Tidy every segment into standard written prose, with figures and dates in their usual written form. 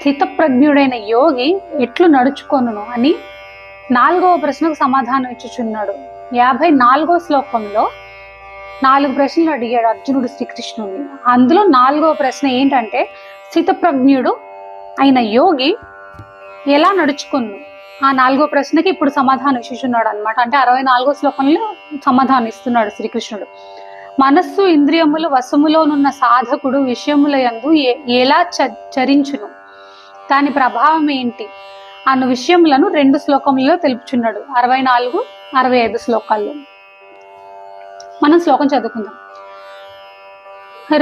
స్థితప్రజ్ఞుడైన యోగి ఎట్లు నడుచుకొనును అని 4వ ప్రశ్నకు సమాధానం ఇచ్చుచున్నాడు. 54వ శ్లోకంలో 4 ప్రశ్నలు అడిగాడు అర్జునుడు శ్రీకృష్ణుడిని. అందులో 4వ ప్రశ్న ఏంటంటే, స్థితప్రజ్ఞుడు అయిన యోగి ఎలా నడుచుకును? ఆ 4వ ప్రశ్నకి ఇప్పుడు సమాధానం ఇచ్చుచున్నాడు అనమాట. అంటే 64వ శ్లోకంలో సమాధానం ఇస్తున్నాడు శ్రీకృష్ణుడు. మనస్సు ఇంద్రియములు వశములోనున్న సాధకుడు విషయముల యందు ఎలా చరించును, దాని ప్రభావం ఏంటి అన్న విషయములను 2 శ్లోకములలో తెలుపుచున్నాడు. 64, 65 శ్లోకాల్లో మనం శ్లోకం చదువుకుందాం.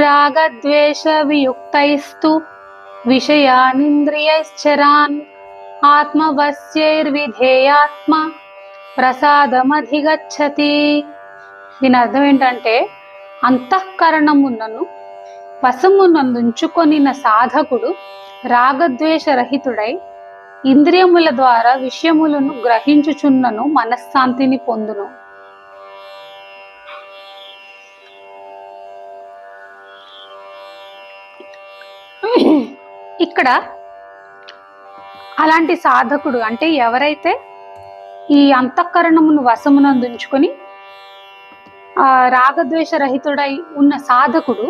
రాగద్వేష వియుక్తైస్తు విషయానింద్రియైశ్చరాన్ ఆత్మవశ్యైర్విధేయాత్మ ప్రసాదమధిగచ్చతి. దీని అర్థం ఏంటంటే, అంతఃకరణమునను వశమునందుంచుకొనిన సాధకుడు రాగద్వేష రహితుడై ఇంద్రియముల ద్వారా విషయములను గ్రహించుచున్నను మనశ్శాంతిని పొందును. ఇక్కడ అలాంటి సాధకుడు అంటే ఎవరైతే ఈ అంతఃకరణమును వశమునందుంచుకొని రాగద్వేష రహితుడై ఉన్న సాధకుడు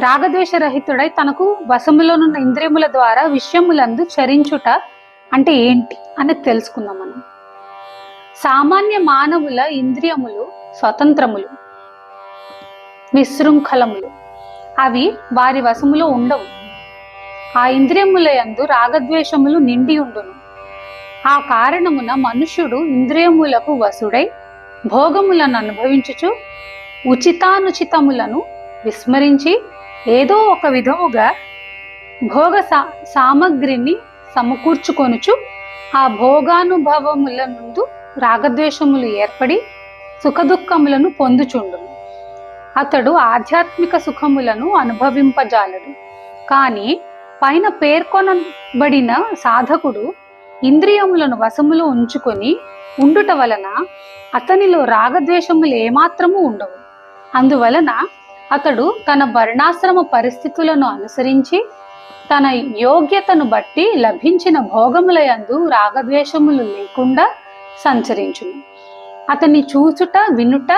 రాగద్వేష రహితుడై తనకు వశములోనున్న ఇంద్రియముల ద్వారా విషయములందు చరించుట అంటే ఏంటి అనేది తెలుసుకుందాం మనం. సామాన్య మానవుల ఇంద్రియములు స్వతంత్రములు, విశృంఖలములు. అవి వారి వశములో ఉండవు. ఆ ఇంద్రియముల యందు రాగద్వేషములు నిండి ఉండును. ఆ కారణమున మనుష్యుడు ఇంద్రియములకు వశుడై భోగములను అనుభవించుచు ఉచితానుచితములను విస్మరించి ఏదో ఒక విధముగా భోగ సామగ్రిని సమకూర్చుకొనుచు ఆ భోగానుభవముల నుండి రాగద్వేషములు ఏర్పడి సుఖదుఖములను పొందుచుండును. అతడు ఆధ్యాత్మిక సుఖములను అనుభవింపజాలడు. కానీ పైన పేర్కొనబడిన సాధకుడు ఇంద్రియములను వశములో ఉంచుకొని ఉండుట వలన అతనిలో రాగద్వేషములు ఏమాత్రము ఉండవు. అందువలన అతడు తన వర్ణాశ్రమ పరిస్థితులను అనుసరించి తన యోగ్యతను బట్టి లభించిన భోగముల యందు రాగద్వేషములు లేకుండా సంచరించును. అతన్ని చూచుట వినుట